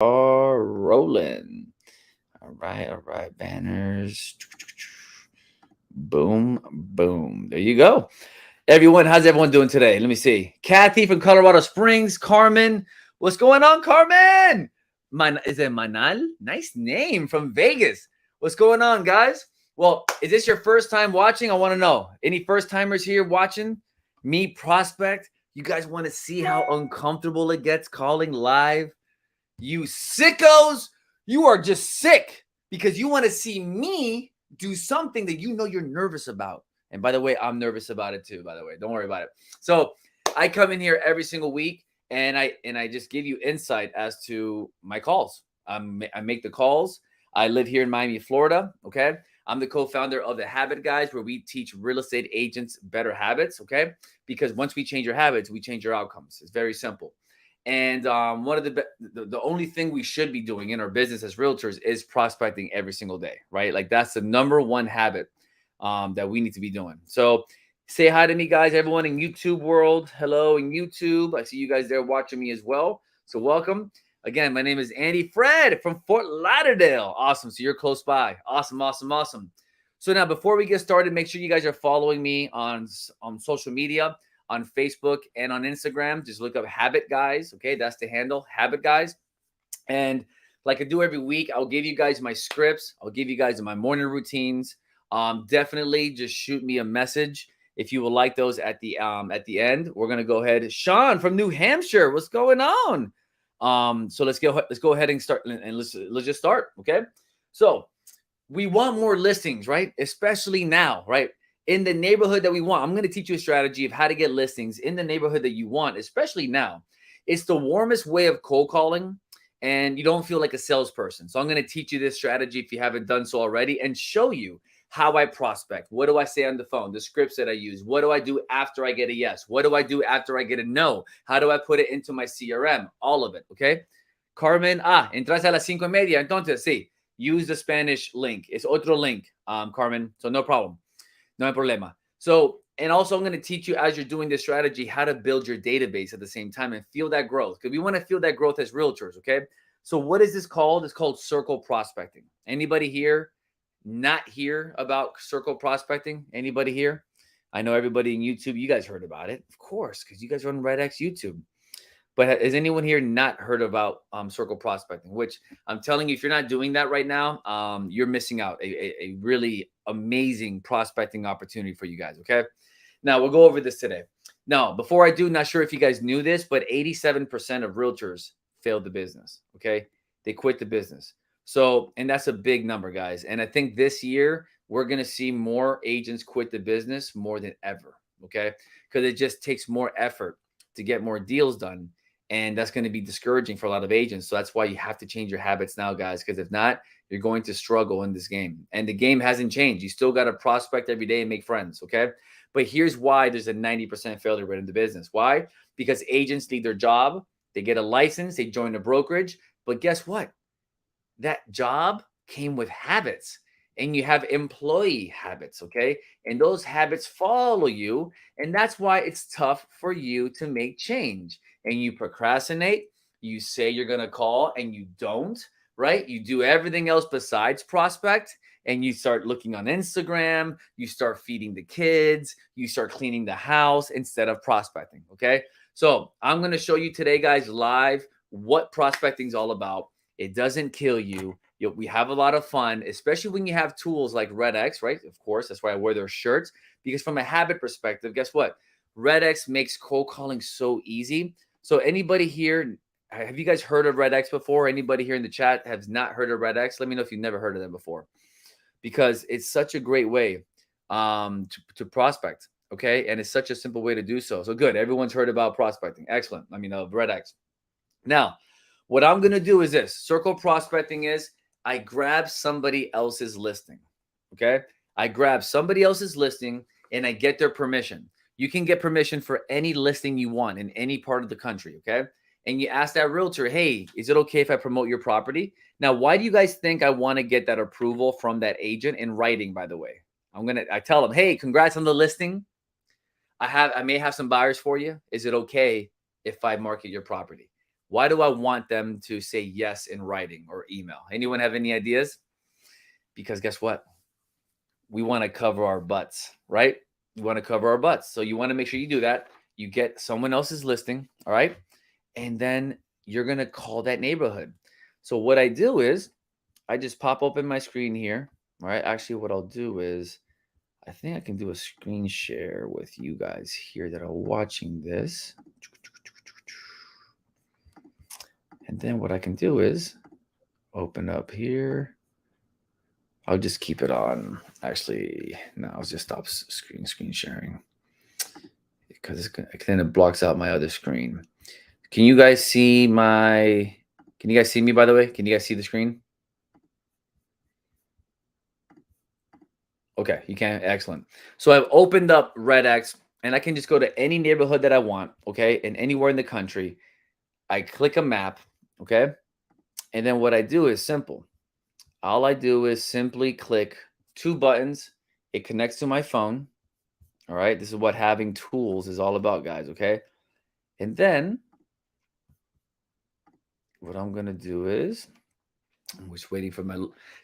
are rolling. All right, banners. Boom, boom. There you go. Everyone, how's everyone doing today? Let me see. Kathy from Colorado Springs. Carmen, what's going on, Carmen? Is it Manal? Nice name from Vegas. What's going on, guys? Well, is this your first time watching? I want to know. Any first timers here watching me prospect? You guys want to see how uncomfortable it gets calling live? You sickos, you are just sick because you want to see me do something that you know you're nervous about. And by the way, I'm nervous about it too, by the way. Don't worry about it. So I come in here every single week and I just give you insight as to my calls. I make the calls. I live here in Miami, Florida. Okay. I'm the co-founder of the Habit Guys, where we teach real estate agents better habits. Okay. Because once we change your habits, we change your outcomes. It's very simple. And one of the only thing we should be doing in our business as realtors is prospecting every single day, right? Like that's the number one habit that we need to be doing. So say hi to me, guys. Everyone in YouTube world, hello in YouTube. I see you guys there watching me as well. So welcome. Again, my name is Andy Fred from Fort Lauderdale. Awesome. So you're close by. Awesome, awesome, awesome. So now before we get started, make sure you guys are following me on social media, on Facebook and on Instagram. Just look up Habit Guys. Okay, that's the handle, Habit Guys. And like I do every week, I'll give you guys my scripts. I'll give you guys my morning routines. Definitely just shoot me a message if you would like those at the end. We're gonna go ahead. Sean from New Hampshire, what's going on? So let's go ahead and start, and let's just start. Okay, so we want more listings, right? Especially now, right? In the neighborhood that we want. I'm going to teach you a strategy of how to get listings in the neighborhood that you want, especially now. It's the warmest way of cold calling, and you don't feel like a salesperson. So I'm going to teach you this strategy if you haven't done so already, and show you how I prospect. What do I say on the phone? The scripts that I use. What do I do after I get a yes? What do I do after I get a no? How do I put it into my CRM? All of it, okay? Carmen, entras a las 5:30. Entonces, sí, use the Spanish link. It's otro link, Carmen. So no problem. No hay problema. So, and also I'm going to teach you as you're doing this strategy how to build your database at the same time and feel that growth, because we want to feel that growth as realtors. Okay. So what is this called? It's called circle prospecting. Anybody here not hear about circle prospecting? Anybody here? I know everybody in YouTube, you guys heard about it, of course, because you guys are on REDX YouTube. But has anyone here not heard about circle prospecting? Which I'm telling you, if you're not doing that right now, you're missing out a really amazing prospecting opportunity for you guys. Okay. Now we'll go over this today. Now, before I do, not sure if you guys knew this, but 87% of realtors failed the business. Okay. They quit the business. So, and that's a big number, guys. And I think this year we're going to see more agents quit the business more than ever. Okay. Because it just takes more effort to get more deals done. And that's going to be discouraging for a lot of agents. So that's why you have to change your habits now, guys, because if not, you're going to struggle in this game. And the game hasn't changed. You still got to prospect every day and make friends. Okay. But here's why there's a 90% failure rate in the business. Why? Because agents leave their job, they get a license, they join a brokerage. But guess what? That job came with habits, and you have employee habits. Okay. And those habits follow you. And that's why it's tough for you to make change. And you procrastinate, you say you're going to call and you don't, right? You do everything else besides prospect, and you start looking on Instagram, you start feeding the kids, you start cleaning the house instead of prospecting. Okay. So I'm going to show you today, guys, live what prospecting is all about. It doesn't kill you. We have a lot of fun, especially when you have tools like REDX, right? Of course, that's why I wear their shirts, because from a habit perspective, guess what? REDX makes cold calling so easy. So anybody here, have you guys heard of REDX before? Anybody here in the chat has not heard of REDX? Let me know if you've never heard of them before, because it's such a great way to prospect. Okay. And it's such a simple way to do so. So good. Everyone's heard about prospecting. Excellent. Of REDX. Now, what I'm going to do is this. Circle prospecting is I grab somebody else's listing. Okay. I grab somebody else's listing and I get their permission. You can get permission for any listing you want in any part of the country. Okay. And you ask that realtor, hey, is it okay if I promote your property? Now, why do you guys think I want to get that approval from that agent in writing, by the way? I tell them, hey, congrats on the listing. I may have some buyers for you. Is it okay if I market your property? Why do I want them to say yes in writing or email? Anyone have any ideas? Because guess what? We want to cover our butts, right? We want to cover our butts. So you want to make sure you do that. You get someone else's listing, all right? And then you're going to call that neighborhood. So what I do is I just pop open my screen here, all right? Actually, what I'll do is I think I can do a screen share with you guys here that are watching this. And then what I can do is open up here. I'll just keep it on. Actually, no, I'll just stop screen sharing because then it blocks out my other screen. Can you guys see my? Can you guys see me, by the way? Can you guys see the screen? Okay, you can. Excellent. So I've opened up REDX, and I can just go to any neighborhood that I want, okay, and anywhere in the country. I click a map, okay, and then what I do is simple. All I do is simply click two buttons. It connects to my phone. All right, this is what having tools is all about, guys, okay? And then what I'm going to do is I'm just waiting for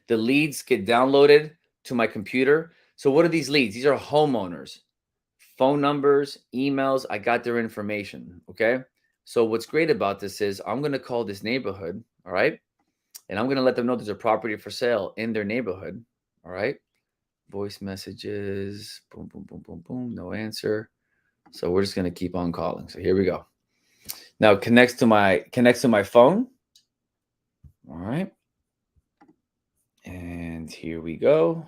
the leads get downloaded to my computer. So what are these leads? These are homeowners, phone numbers, emails. I got their information, okay? So what's great about this is I'm going to call this neighborhood, all right? And I'm going to let them know there's a property for sale in their neighborhood, all right? Voice messages, boom, boom, boom, boom, boom, no answer. So we're just going to keep on calling. So here we go. Now it connects to my phone. All right. And here we go.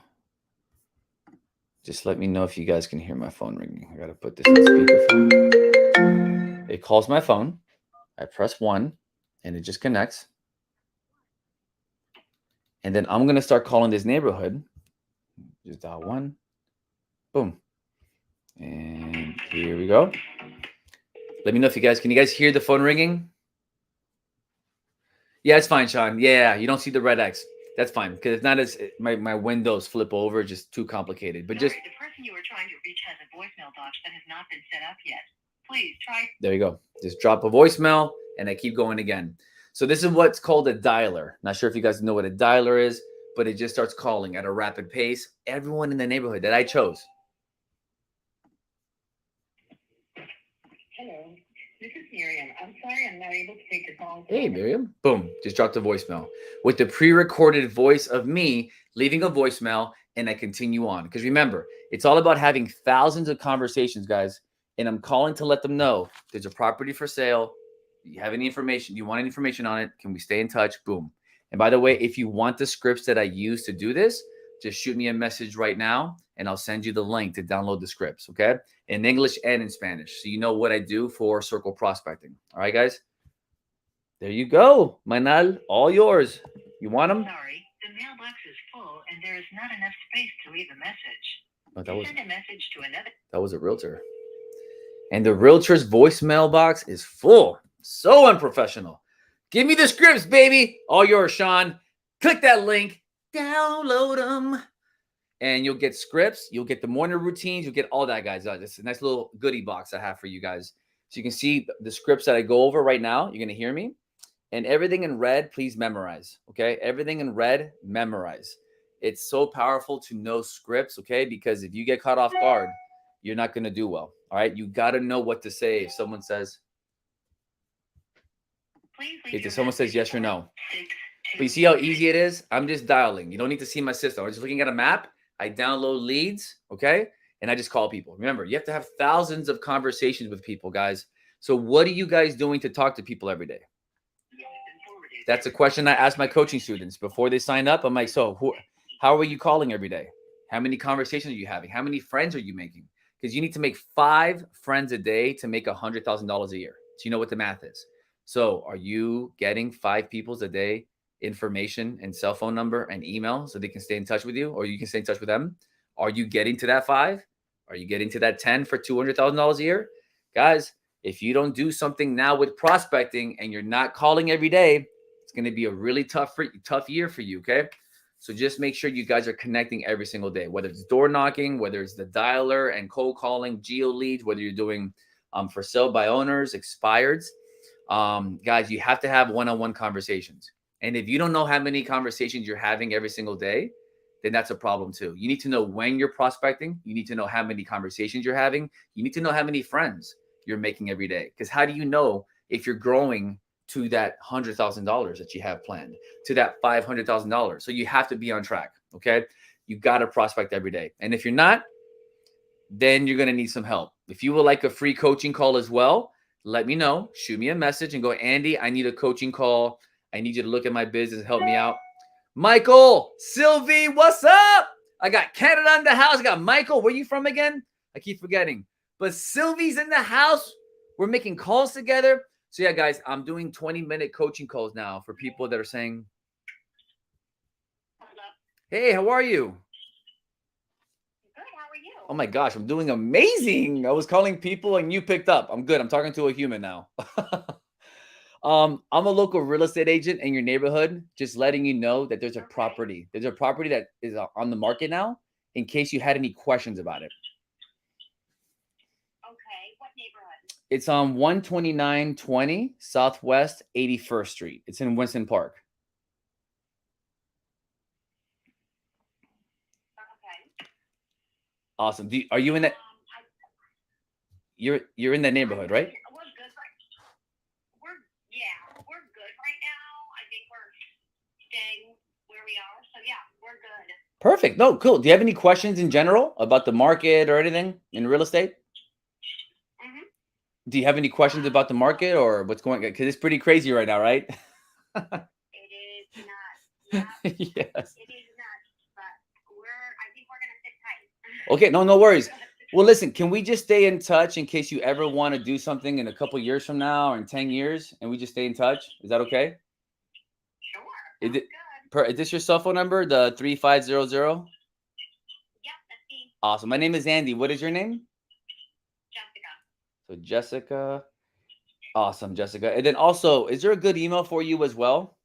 Just let me know if you guys can hear my phone ringing. I got to put this on speakerphone. It calls my phone. I press 1 and it just connects. And then I'm going to start calling this neighborhood. Just dial 1. Boom. And here we go. Let me know if you guys, can you guys hear the phone ringing? Yeah, it's fine, Sean. Yeah, you don't see the REDX. That's fine because it's not as my windows flip over, just too complicated. But just the person you are trying to reach has a voicemail box that has not been set up yet. Please try. There you go. Just drop a voicemail and I keep going again. So this is what's called a dialer. Not sure if you guys know what a dialer is, but it just starts calling at a rapid pace. Everyone in the neighborhood that I chose. Hello, this is Miriam. I'm sorry I'm not able to take your call. Hey, Miriam. Boom. Just dropped a voicemail with the pre-recorded voice of me leaving a voicemail, and I continue on. Because remember, it's all about having thousands of conversations, guys. And I'm calling to let them know there's a property for sale. You have any information? You want any information on it? Can we stay in touch? Boom. And by the way, if you want the scripts that I use to do this, just shoot me a message right now, and I'll send you the link to download the scripts, okay? In English and in Spanish. So you know what I do for circle prospecting. All right, guys? There you go, Manal, all yours. You want them? Sorry, the mailbox is full and there is not enough space to leave a message. Send a message to another. That was a realtor. And the realtor's voicemail box is full. So unprofessional. Give me the scripts, baby. All yours, Sean. Click that link. Download them. And you'll get scripts. You'll get the morning routines. You'll get all that, guys. It's a nice little goodie box I have for you guys. So you can see the scripts that I go over right now. You're going to hear me. And everything in red, please memorize, okay? Everything in red, memorize. It's so powerful to know scripts, okay? Because if you get caught off guard, you're not going to do well, all right? You got to know what to say if someone says, if someone says yes or no. But you see how easy it is? I'm just dialing. You don't need to see my system. I'm just looking at a map. I download leads, okay? And I just call people. Remember, you have to have thousands of conversations with people, guys. So what are you guys doing to talk to people every day? That's a question I ask my coaching students before they sign up. I'm like, so how are you calling every day? How many conversations are you having? How many friends are you making? Because you need to make 5 friends a day to make $100,000 a year. So you know what the math is. So are you getting 5 people's a day information and cell phone number and email so they can stay in touch with you, or you can stay in touch with them? Are you getting to that 5? Are you getting to that 10 for $200,000 a year? Guys, if you don't do something now with prospecting and you're not calling every day, it's going to be a really tough year for you, okay? So just make sure you guys are connecting every single day, whether it's door knocking, whether it's the dialer and cold calling, geo leads, whether you're doing for sale by owners, expireds. Guys, you have to have one-on-one conversations. And if you don't know how many conversations you're having every single day, then that's a problem too. You need to know when you're prospecting. You need to know how many conversations you're having. You need to know how many friends you're making every day. Because how do you know if you're growing to that $100,000 that you have planned, to that $500,000? So you have to be on track. Okay. You got to prospect every day. And if you're not, then you're going to need some help. If you would like a free coaching call as well, let me know. Shoot me a message and go, Andy, I need a coaching call. I need you to look at my business and help me out. Michael, Sylvie, what's up? I got Canada in the house. I got Michael. Where you from again? I keep forgetting. But Sylvie's in the house. We're making calls together. So yeah, guys, I'm doing 20-minute coaching calls now for people that are saying, hey, how are you? Oh my gosh, I'm doing amazing. I was calling people and you picked up. I'm good. I'm talking to a human now. I'm a local real estate agent in your neighborhood, just letting you know that there's a property. There's a property that is on the market now in case you had any questions about it. Okay, what neighborhood? It's on 12920 Southwest 81st Street. It's in Winston Park. Awesome. Are you in that? You're in that neighborhood, right? We're good. We're good right now. I think we're staying where we are. So yeah, we're good. Perfect. No, cool. Do you have any questions in general about the market or anything in real estate? Mm-hmm. Do you have any questions about the market or what's going on? Because it's pretty crazy right now, right? It is nuts. Yeah. Yes. It is nuts, but I think we're gonna sit tight. Okay, no worries. Well, listen, can we just stay in touch in case you ever want to do something in a couple years from now or in 10 years and we just stay in touch? Is that okay? Sure. Is this your cell phone number, the 3500? Yep, that's me. Awesome. My name is Andy. What is your name? Jessica. So Jessica. Awesome, Jessica. And then also, is there a good email for you as well?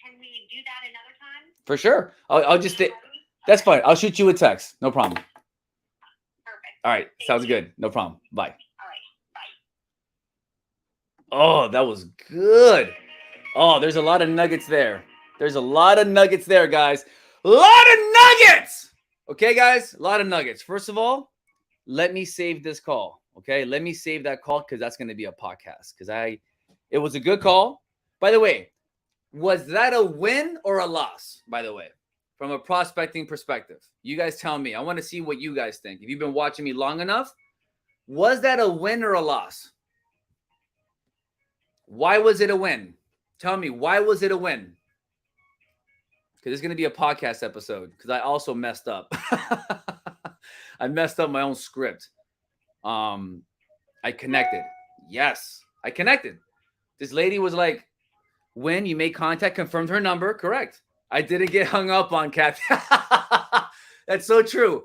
Can we do that another time? For sure. I'll just stay. That's fine. I'll shoot you a text. No problem. Perfect. All right. Sounds good. No problem. Bye. All right. Bye. Oh, that was good. Oh, there's a lot of nuggets there. There's a lot of nuggets there, guys. A lot of nuggets. Okay, guys. A lot of nuggets. First of all, let me save this call. Okay. Let me save that call because that's going to be a podcast it was a good call. By the way, was that a win or a loss, by the way, from a prospecting perspective? You guys tell me. I want to see what you guys think. If you've been watching me long enough, was that a win or a loss? Why was it a win? Tell me, why was it a win? Because it's going to be a podcast episode because I also messed up. I messed up my own script. I connected. Yes, I connected. This lady was like, when you make contact, confirmed her number. Correct. I didn't get hung up on, Kathy. That's so true.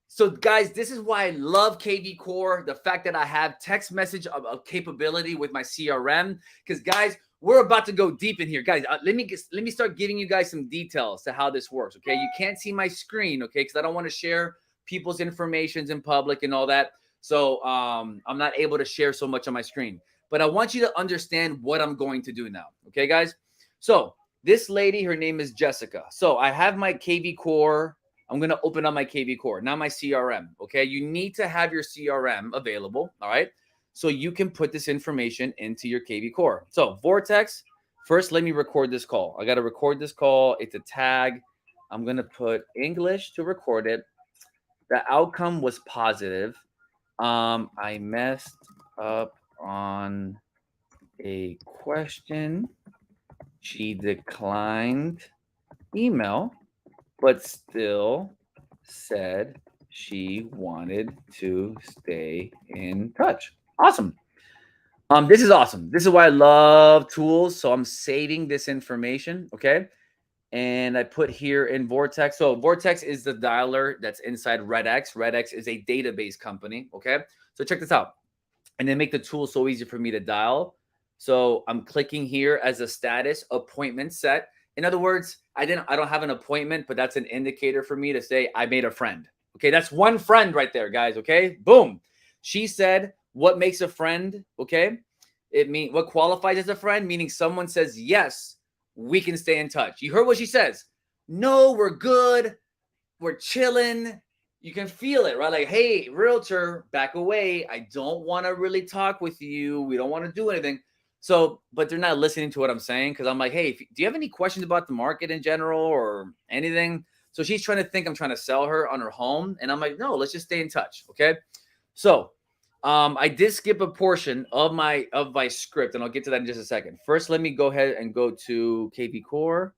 So guys, this is why I love KV Core. The fact that I have text message of capability with my CRM. Because guys, we're about to go deep in here. Guys, let me start giving you guys some details to how this works. Okay. You can't see my screen. Okay. Because I don't want to share people's information in public and all that. So I'm not able to share so much on my screen. But I want you to understand what I'm going to do now. Okay, guys? So this lady, her name is Jessica. So I have my KV Core. I'm going to open up my KV Core, not my CRM. Okay, you need to have your CRM available. All right, so you can put this information into your KV Core. So Vortex, first, let me record this call. I got to record this call. It's a tag. I'm going to put English to record it. The outcome was positive. I messed up on a question. She declined email, but still said she wanted to stay in touch. Awesome. This is awesome. This is why I love tools. So I'm saving this information. Okay. And I put here in Vortex. So Vortex is the dialer that's inside REDX. REDX is a database company. Okay. So check this out. And then make the tool so easy for me to dial. So I'm clicking here as a status appointment set. In other words, I don't have an appointment, but that's an indicator for me to say I made a friend. Okay, that's one friend right there, guys. Okay, boom. She said, what makes a friend, okay? What qualifies as a friend, meaning someone says, yes, we can stay in touch. You heard what she says. No, we're good. We're chilling. You can feel it, right? Like, hey, realtor, back away. I don't want to really talk with you. We don't want to do anything. So, but they're not listening to what I'm saying because I'm like, hey, do you have any questions about the market in general or anything? So she's trying to think I'm trying to sell her on her home. And I'm like, no, let's just stay in touch. Okay. So I did skip a portion of my script, and I'll get to that in just a second. First, let me go ahead and go to KV Core.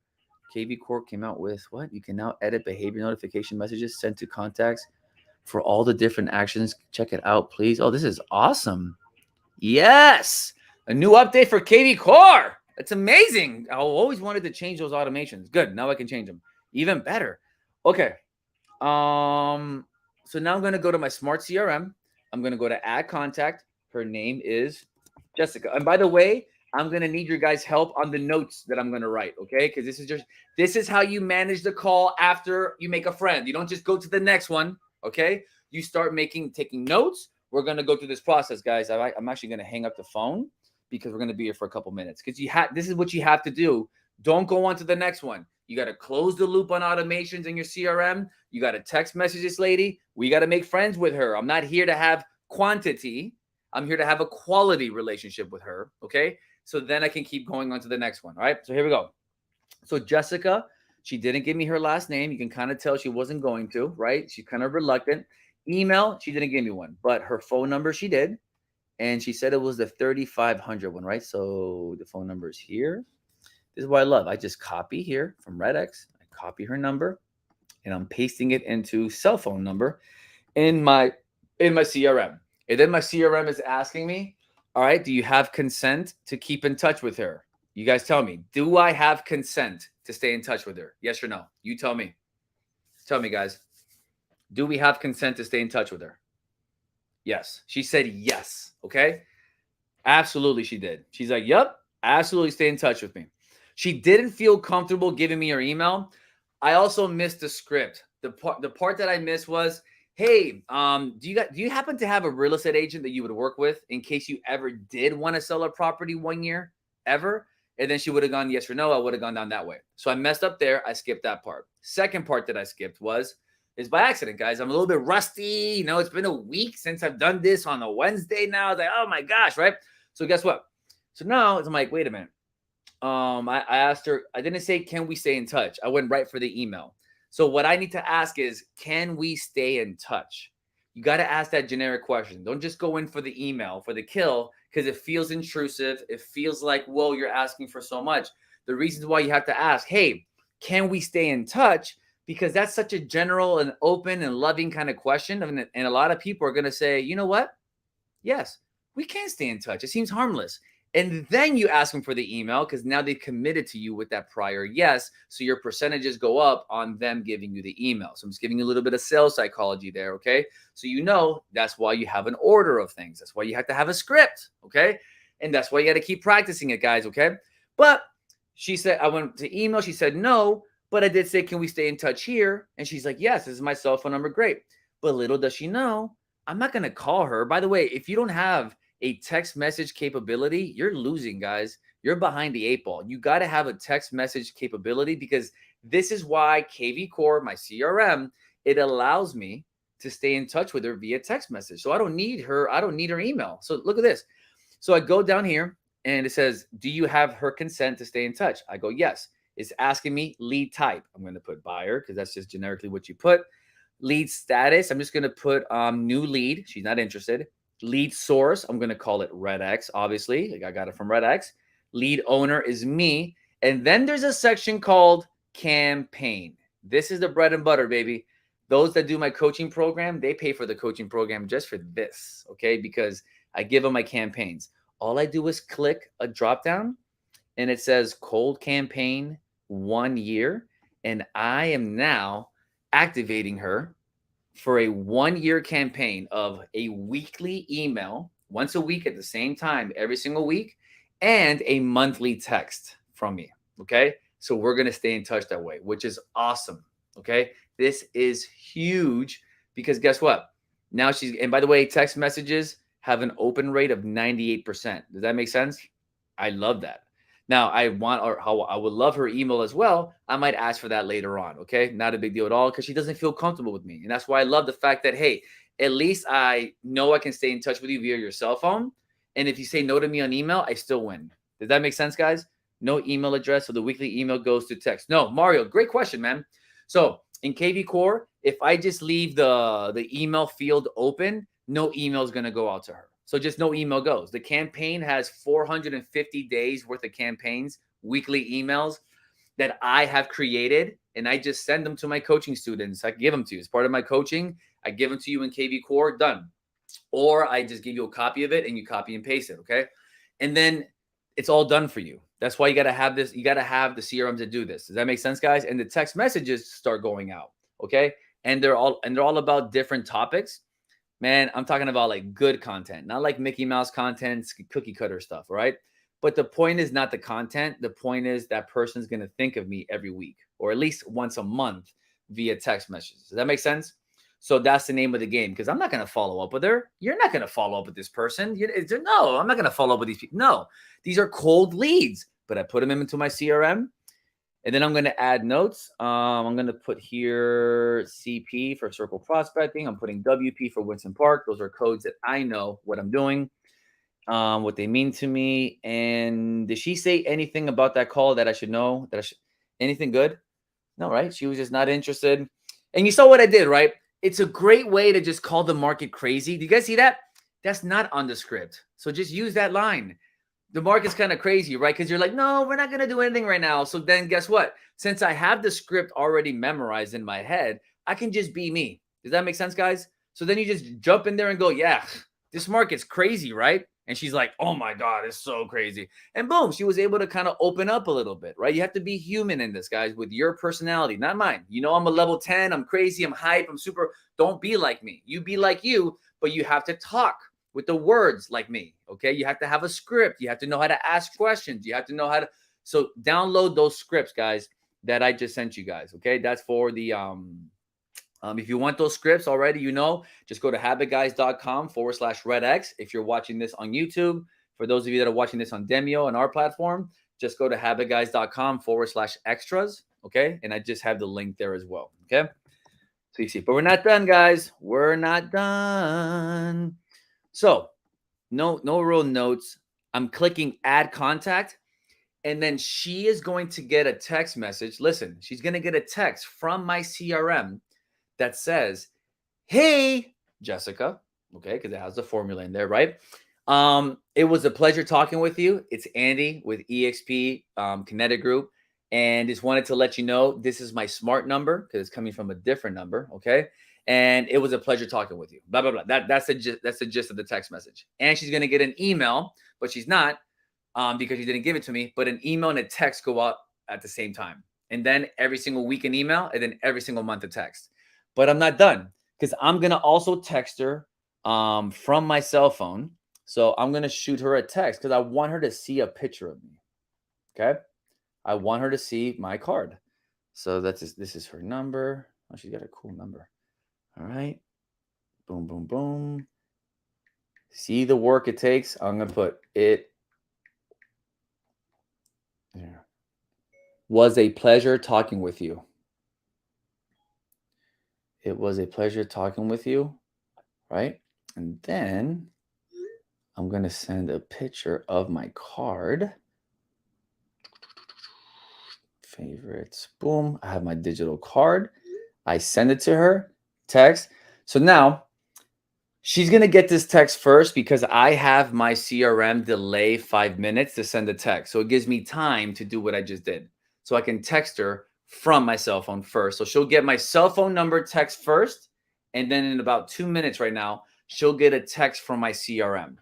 KV Core came out with what? You can now edit behavior notification messages sent to contacts for all the different actions. Check it out, please. Oh, this is awesome. Yes, a new update for KV Core. That's amazing. I always wanted to change those automations. Good. Now I can change them. Even better. Okay. So now I'm going to go to my smart CRM. I'm going to go to add contact. Her name is Jessica. And by the way, I'm going to need your guys' help on the notes that I'm going to write, okay? Because this is how you manage the call after you make a friend. You don't just go to the next one, okay? You start taking notes. We're going to go through this process, guys. I'm actually going to hang up the phone because we're going to be here for a couple minutes. Because this is what you have to do. Don't go on to the next one. You got to close the loop on automations in your CRM. You got to text message this lady. We got to make friends with her. I'm not here to have quantity. I'm here to have a quality relationship with her, okay? So then I can keep going on to the next one, all right? So here we go. So Jessica, she didn't give me her last name. You can kind of tell she wasn't going to, right? She's kind of reluctant. Email, she didn't give me one, but her phone number she did. And she said it was the 3500 one, right? So the phone number is here. This is what I love. I just copy here from REDX. I copy her number, and I'm pasting it into cell phone number in my CRM. And then my CRM is asking me, all right, do you have consent to keep in touch with her? You guys tell me, do I have consent to stay in touch with her? Yes or no? You tell me. Tell me, guys. Do we have consent to stay in touch with her? Yes. She said yes. Okay. Absolutely, she did. She's like, yep, absolutely stay in touch with me. She didn't feel comfortable giving me her email. I also missed the script. The part that I missed was, hey, do you happen to have a real estate agent that you would work with in case you ever did want to sell a property 1 year ever? And then she would have gone yes or no. I would have gone down that way. So I messed up there. I skipped that part. Second part that I skipped is by accident, guys. I'm a little bit rusty. You know, it's been a week since I've done this on a Wednesday now. It's like, oh my gosh, right? So guess what? So now I'm like, wait a minute. I asked her, I didn't say, can we stay in touch? I went right for the email. So what I need to ask is, can we stay in touch? You got to ask that generic question. Don't just go in for the email, for the kill, because it feels intrusive. It feels like, whoa, you're asking for so much. The reasons why you have to ask, hey, can we stay in touch? Because that's such a general and open and loving kind of question. And a lot of people are going to say, you know what? Yes, we can stay in touch. It seems harmless. And then you ask them for the email because now they've committed to you with that prior yes. So your percentages go up on them giving you the email. So I'm just giving you a little bit of sales psychology there, okay? So you know that's why you have an order of things. That's why you have to have a script, okay? And that's why you got to keep practicing it, guys, okay? But she said, I went to email. She said no, but I did say, can we stay in touch here? And she's like, yes, this is my cell phone number. Great. But little does she know, I'm not going to call her. By the way, if you don't have a text message capability, you're losing, guys. You're behind the 8 ball. You got to have a text message capability because this is why KV Core, my CRM, it allows me to stay in touch with her via text message. So I don't need her. I don't need her email. So look at this. So I go down here and it says, do you have her consent to stay in touch? I go, yes. It's asking me lead type. I'm going to put buyer because that's just generically what you put. Lead status. I'm just going to put new lead. She's not interested. Lead source, I'm going to call it REDX, obviously. I got it from REDX. Lead owner is me. And then there's a section called campaign. This is the bread and butter, baby. Those that do my coaching program, they pay for the coaching program just for this, okay? Because I give them my campaigns. All I do is click a drop down and it says cold campaign 1 year. And I am now activating her for a 1 year campaign of a weekly email once a week at the same time, every single week, and a monthly text from me. Okay. So we're going to stay in touch that way, which is awesome. Okay. This is huge because guess what? Now and by the way, text messages have an open rate of 98%. Does that make sense? I love that. Now I would love her email as well. I might ask for that later on. Okay. Not a big deal at all because she doesn't feel comfortable with me. And that's why I love the fact that, hey, at least I know I can stay in touch with you via your cell phone. And if you say no to me on email, I still win. Does that make sense, guys? No email address. So the weekly email goes to text. No, Mario, great question, man. So in KV Core, if I just leave the email field open, no email is going to go out to her. So just no email goes. The campaign has 450 days worth of campaigns, weekly emails that I have created, and I just send them to my coaching students. I give them to you as part of my coaching. I give them to you in KV Core, done. Or I just give you a copy of it and you copy and paste it, okay? And then it's all done for you. That's why you got to have this. You got to have the CRMs to do this. Does that make sense, guys? And the text messages start going out, okay? And they're all about different topics. Man, I'm talking about like good content, not like Mickey Mouse content, cookie cutter stuff, all right? But the point is not the content. The point is that person's going to think of me every week or at least once a month via text messages. Does that make sense? So that's the name of the game because I'm not going to follow up with her. You're not going to follow up with this person. No, I'm not going to follow up with these people. No, these are cold leads, but I put them into my CRM. And then I'm going to add notes. I'm going to put here CP for circle prospecting. I'm putting WP for Winston Park. Those are codes that I know what I'm doing, what they mean to me. And did she say anything about that call that I should know? Anything good? No, right? She was just not interested. And you saw what I did, right? It's a great way to just call the market crazy. Do you guys see that? That's not on the script. So just use that line. The market's kind of crazy, right? Because you're like, no, we're not going to do anything right now. So then guess what? Since I have the script already memorized in my head, I can just be me. Does that make sense, guys? So then you just jump in there and go, yeah, this market's crazy, right? And she's like, oh my God, it's so crazy. And boom, she was able to kind of open up a little bit, right? You have to be human in this, guys, with your personality, not mine. You know, I'm a level 10. I'm crazy. I'm hype. I'm super. Don't be like me. You be like you, but you have to talk with the words like me, okay? You have to have a script. You have to know how to ask questions. You have to know how to, so download those scripts, guys, that I just sent you guys, okay? That's for the, if you want those scripts already, you know, just go to habitguys.com/REDX. If you're watching this on YouTube, for those of you that are watching this on Demio on our platform, just go to habitguys.com/extras, okay? And I just have the link there as well, okay? So you see, but we're not done, guys. We're not done. So no real notes. I'm clicking add contact, and then she is going to get a text message. Listen, she's going to get a text from my CRM that says, hey, Jessica, okay, because it has the formula in there, right? It was a pleasure talking with you. It's Andy with EXP Kinetic Group, and just wanted to let you know this is my smart number because it's coming from a different number, okay? And it was a pleasure talking with you. Blah, blah, blah. That's the gist of the text message. And she's going to get an email, but she's not because she didn't give it to me. But an email and a text go out at the same time. And then every single week an email, and then every single month a text. But I'm not done because I'm going to also text her from my cell phone. So I'm going to shoot her a text because I want her to see a picture of me. Okay. I want her to see my card. So this is her number. Oh, she's got a cool number. All right. Boom, boom, boom. See the work it takes. I'm going to put it there. Was a pleasure talking with you. It was a pleasure talking with you. Right. And then I'm going to send a picture of my card. Favorites. Boom. I have my digital card. I send it to her. Text. So now she's going to get this text first because I have my CRM delay 5 minutes to send a text. So it gives me time to do what I just did. So I can text her from my cell phone first. So she'll get my cell phone number text first. And then in about 2 minutes right now, she'll get a text from my CRM.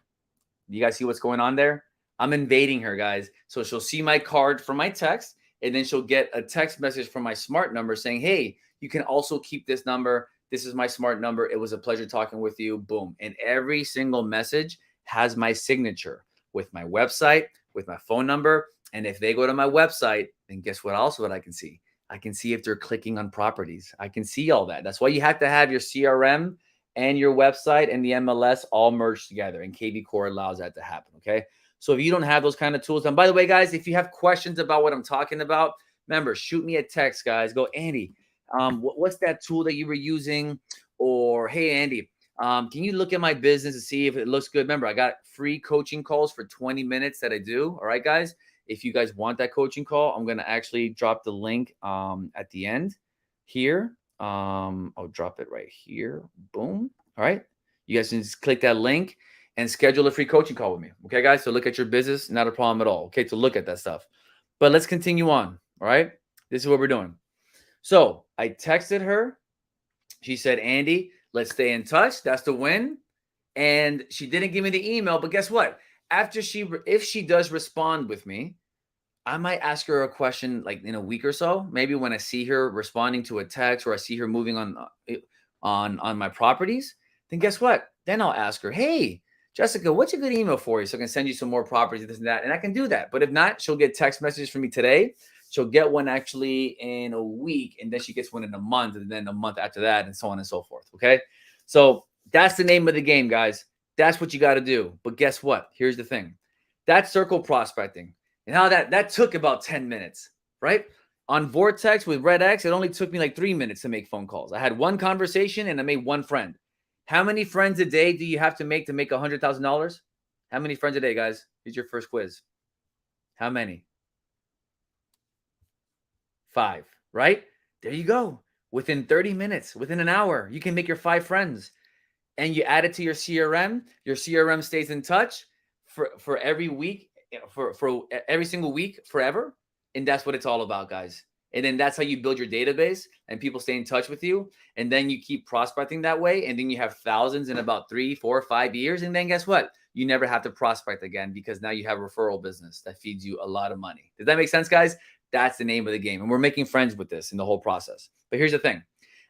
You guys see what's going on there? I'm invading her, guys. So she'll see my card from my text, and then she'll get a text message from my smart number saying, hey, you can also keep this number. This is my smart number. It was a pleasure talking with you. Boom. And every single message has my signature with my website, with my phone number. And if they go to my website, then guess what else what I can see? I can see if they're clicking on properties. I can see all that. That's why you have to have your CRM and your website and the MLS all merged together. And KV Core allows that to happen. Okay. So if you don't have those kind of tools, and by the way, guys, if you have questions about what I'm talking about, remember, shoot me a text, guys. Go, Andy, what's that tool that you were using? Or, hey, Andy, can you look at my business and see if it looks good? Remember, I got free coaching calls for 20 minutes that I do. All right, guys. If you guys want that coaching call, I'm going to actually drop the link at the end here. I'll drop it right here. Boom. All right. You guys can just click that link and schedule a free coaching call with me. Okay, guys? So look at your business. Not a problem at all. Okay, to look at that stuff. But let's continue on. All right. This is what we're doing. So I texted her. She said, Andy, let's stay in touch. That's the win. And she didn't give me the email. But guess what? If she does respond with me, I might ask her a question like in a week or so. Maybe when I see her responding to a text or I see her moving on my properties, then guess what? Then I'll ask her, hey, Jessica, what's a good email for you? So I can send you some more properties, this and that. And I can do that. But if not, she'll get text messages from me today. She'll get one actually in a week, and then she gets one in a month, and then a month after that, and so on and so forth. Okay. So that's the name of the game, guys. That's what you got to do. But guess what? Here's the thing. That's circle prospecting. And how that took about 10 minutes, right? On Vortex with REDX, it only took me like 3 minutes to make phone calls. I had one conversation and I made one friend. How many friends a day do you have to make $100,000? How many friends a day, guys? Here's your first quiz. How many? 5, right? There you go. Within 30 minutes, within an hour, you can make your 5 friends. And you add it to your CRM. Your CRM stays in touch for every week, for every single week, forever. And that's what it's all about, guys. And then that's how you build your database and people stay in touch with you. And then you keep prospecting that way. And then you have thousands in about 3, 4, 5 years. And then guess what? You never have to prospect again because now you have a referral business that feeds you a lot of money. Does that make sense, guys? That's the name of the game. And we're making friends with this in the whole process. But here's the thing.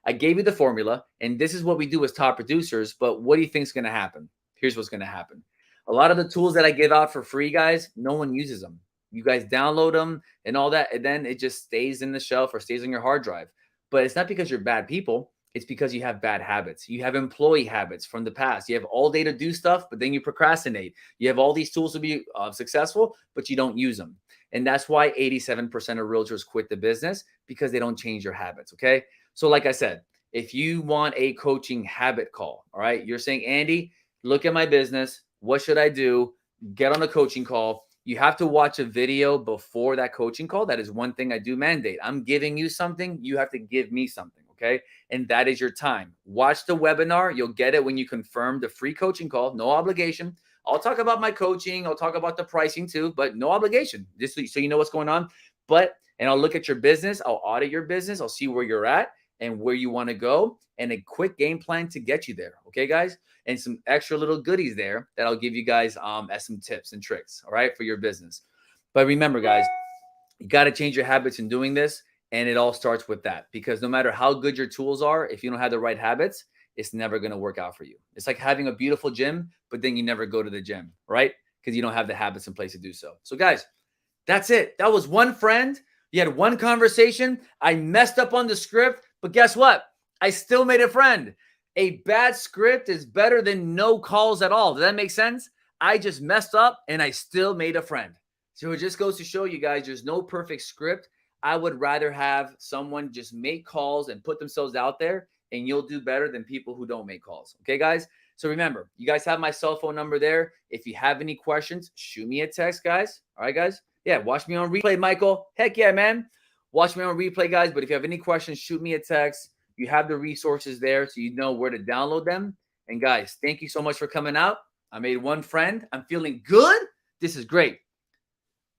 I gave you the formula, and this is what we do as top producers. But what do you think is going to happen? Here's what's going to happen. A lot of the tools that I give out for free, guys, no one uses them. You guys download them and all that, and then it just stays in the shelf or stays on your hard drive. But it's not because you're bad people. It's because you have bad habits. You have employee habits from the past. You have all day to do stuff, but then you procrastinate. You have all these tools to be successful, but you don't use them. And that's why 87% of realtors quit the business, because they don't change their habits, okay? So like I said, if you want a coaching habit call, all right, you're saying, Andy, look at my business. What should I do? Get on a coaching call. You have to watch a video before that coaching call. That is one thing I do mandate. I'm giving you something. You have to give me something, okay? And that is your time. Watch the webinar. You'll get it when you confirm the free coaching call. No obligation. I'll talk about my coaching. I'll talk about the pricing too, but no obligation. Just so you know what's going on. And I'll look at your business. I'll audit your business. I'll see where you're at and where you want to go, and a quick game plan to get you there. Okay, guys? And some extra little goodies there that I'll give you guys as some tips and tricks, all right, for your business. But remember, guys, you got to change your habits in doing this, and it all starts with that, because no matter how good your tools are, if you don't have the right habits, it's never going to work out for you. It's like having a beautiful gym, but then you never go to the gym, right? Because you don't have the habits in place to do so. So, guys, that's it. That was one friend. You had one conversation. I messed up on the script, but guess what? I still made a friend. A bad script is better than no calls at all. Does that make sense? I just messed up and I still made a friend. So it just goes to show you guys there's no perfect script. I would rather have someone just make calls and put themselves out there, and you'll do better than people who don't make calls. Okay, guys? So remember, you guys have my cell phone number there. If you have any questions, shoot me a text, guys. All right, guys? Yeah, watch me on replay, Michael. Heck yeah, man. Watch me on replay, guys. But if you have any questions, shoot me a text. You have the resources there so you know where to download them. And guys, thank you so much for coming out. I made one friend. I'm feeling good. This is great.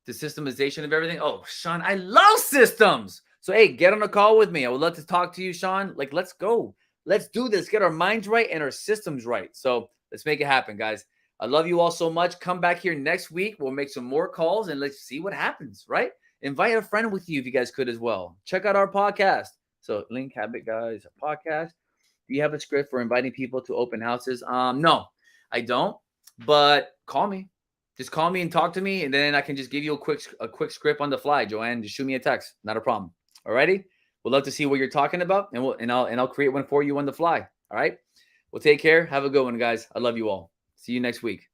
The systemization of everything. Oh, Sean, I love systems. So, hey, get on a call with me. I would love to talk to you, Sean. Like, let's go. Let's do this. Get our minds right and our systems right. So let's make it happen, guys. I love you all so much. Come back here next week. We'll make some more calls and let's see what happens, right? Invite a friend with you if you guys could as well. Check out our podcast. So Link Habit, guys, a podcast. Do you have a script for inviting people to open houses? No, I don't. But call me. Just call me and talk to me, and then I can just give you a quick script on the fly, Joanne. Just shoot me a text. Not a problem. All righty? We'd love to see what you're talking about, and I'll create one for you on the fly. All right? Well, take care. Have a good one, guys. I love you all. See you next week.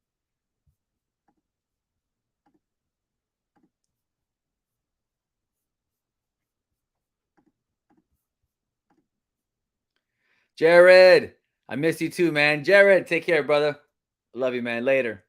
Jared, I miss you too, man. Jared, take care, brother. I love you, man. Later.